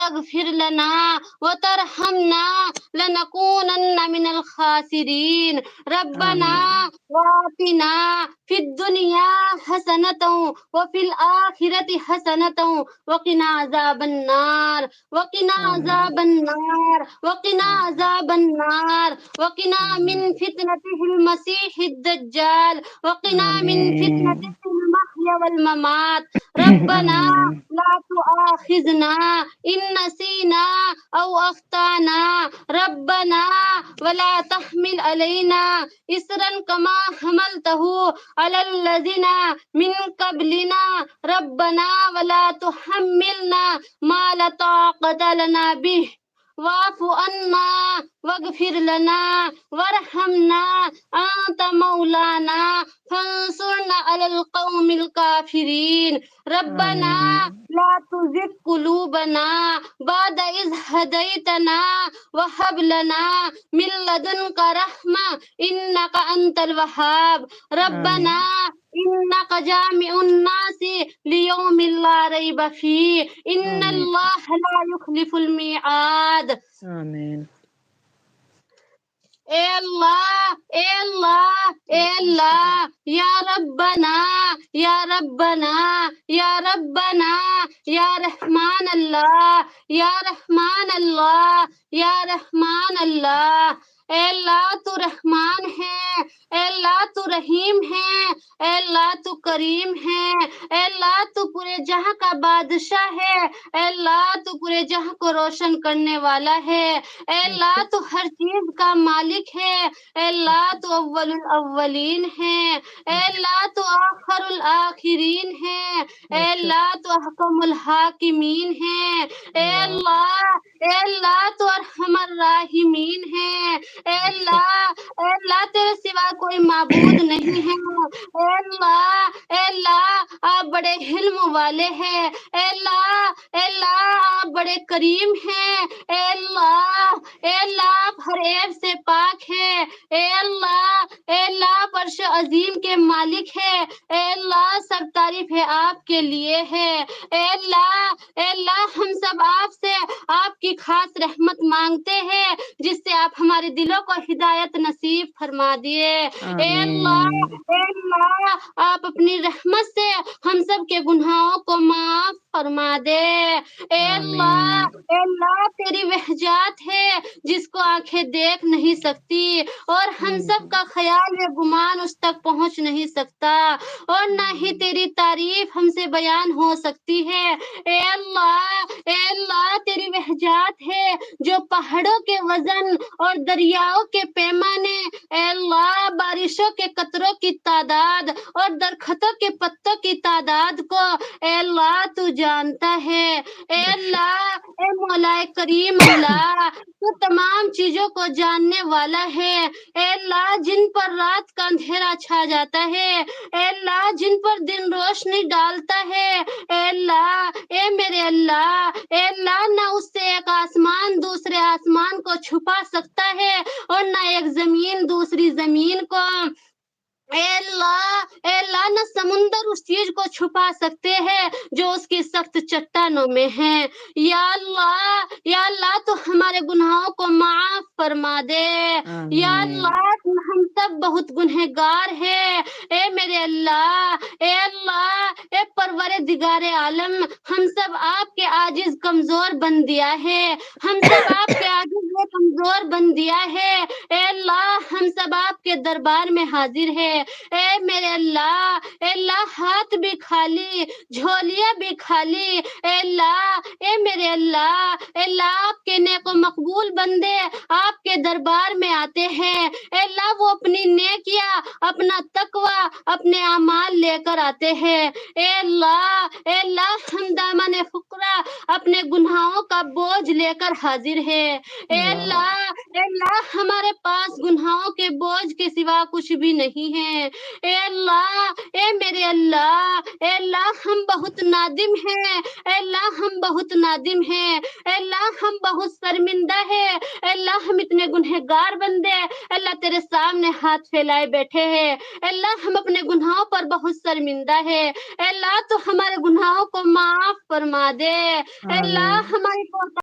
تغفر لنا وترحمنا لنكونن من الخاسرين ربنا آمین وآتنا في الدنيا حسنة وفي الآخرة حسنة وقنا عذاب النار وقنا آمین عذاب النار وقنا عذاب النار وقنا من آمین فتنة المسيح الدجال وقنا من فتنة آمین المحيا والممات ربنا آمین لا تؤاخذنا إن نسينا أو أخطأنا ربنا ولا تحمل علينا إصرا كما حملته على الذين من قبلنا ربنا ولا تحملنا ما لا طاقة لنا به واعف عنا واغفر لنا وارحمنا أنت مولانا فانصرنا على القوم الكافرين ربنا آمین لا تزغ قلوبنا بعد إذ هديتنا وهب لنا من لدنك رحمة إنك أنت الوهاب ربنا آمین إنك جامع الناس ليوم لا ريب فيه إن آمین الله لا يخلف الميعاد آمین اے اللہ اے اللہ اے اللہ یا ربنا یا ربنا یا ربنا یا رحمان اللہ یا رحمان اللہ یا رحمان اللہ اے اللہ تو رحمان ہے اے اللہ تو رحیم ہے اے اللہ تو کریم ہے اے اللہ تو پورے جہاں کا بادشاہ ہے اے اللہ تو پورے جہاں کو روشن کرنے والا ہے اے اللہ تو ہر چیز کا مالک ہے اے اللہ تو اول الاولین ہے اے اللہ تو آخر الآخرین ہے اے اللہ تو احکم الحاکمین ہے اے اللہ تو ارحم الراحمین ہے اے اللہ تیرے سوا کوئی معبود نہیں ہے اے اللہ آپ بڑے حلم والے ہیں اے اللہ آپ بڑے کریم ہیں اے اللہ آپ ہر عیب سے پاک ہے اے اللہ فرش عظیم کے مالک ہے اے اللہ سب تعریف ہے آپ کے لیے ہے اے اللہ ہم سب آپ سے آپ کی خاص رحمت مانگتے ہیں جس سے آپ ہمارے دلوں کو ہدایت نصیب فرما دیے آمین اے اللہ آپ اپنی رحمت سے ہم سب کے گناہوں کو معاف فرما دے آمین اے اللہ تیری وحجات ہے جس کو آنکھیں دیکھ نہیں سکتی اور ہم سب کا خیال یا گمان اس تک پہنچ نہیں سکتا اور نہ ہی تیری تعریف ہم سے بیان ہو سکتی ہے اے اللہ تیری وحجات ہے جو پہاڑوں کے وزن اور دریاؤں کے پیمانے اے اللہ بارشوں کے قطروں کی تعداد اور درختوں کے پتوں کی تعداد کو اے اللہ تو جانتا ہے اے اللہ اے مولا کریم اللہ تو تمام چیزوں کو جاننے والا ہے اے اللہ جن پر رات کا اندھیرا چھا جاتا ہے اے اللہ جن پر دن روشنی ڈالتا ہے اے اللہ اے میرے اللہ نہ اس سے ایک آسمان دوسرے آسمان کو چھپا سکتا ہے اور نہ ایک زمین دوسری زمین کو اے اللہ نہ سمندر اس چیز کو چھپا سکتے ہیں جو اس کی سخت چٹانوں میں ہے یا اللہ تو ہمارے گناہوں کو معاف فرما دے یا آمین اللہ ہم سب بہت گنہگار ہیں اے میرے اللہ اے پروردگار عالم ہم سب آپ کے عاجز کمزور بن دیا ہے ہم سب آپ کے عاجز و کمزور بن دیا ہے اے اللہ ہم سب آپ کے دربار میں حاضر ہے اے میرے اللہ ہاتھ بھی خالی جھولیاں بھی خالی اے میرے اللہ آپ کے نیک و مقبول بندے آپ کے دربار میں آتے ہیں اے اللہ وہ اپنی نیکیاں اپنا تقوی اپنے اعمال لے کر آتے ہیں اے اللہ ہم دامن فقرا اپنے گناہوں کا بوجھ لے کر حاضر ہے اللہ ہمارے پاس گناہوں کے بوجھ کے سوا کچھ بھی نہیں ہے۔ اے اللہ، اے میرے اللہ، اے اللہ ہم بہت نادم ہیں، اے اللہ ہم بہت نادم ہیں، اے اللہ ہم بہت شرمندہ ہیں، اے اللہ ہم اتنے گنہگار بندے، اے اللہ تیرے سامنے ہاتھ پھیلائے بیٹھے ہیں، اے اللہ ہم اپنے گناہوں پر بہت شرمندہ ہے، اے اللہ تو ہمارے گناہوں کو معاف فرما دے، اے اللہ آمین ہماری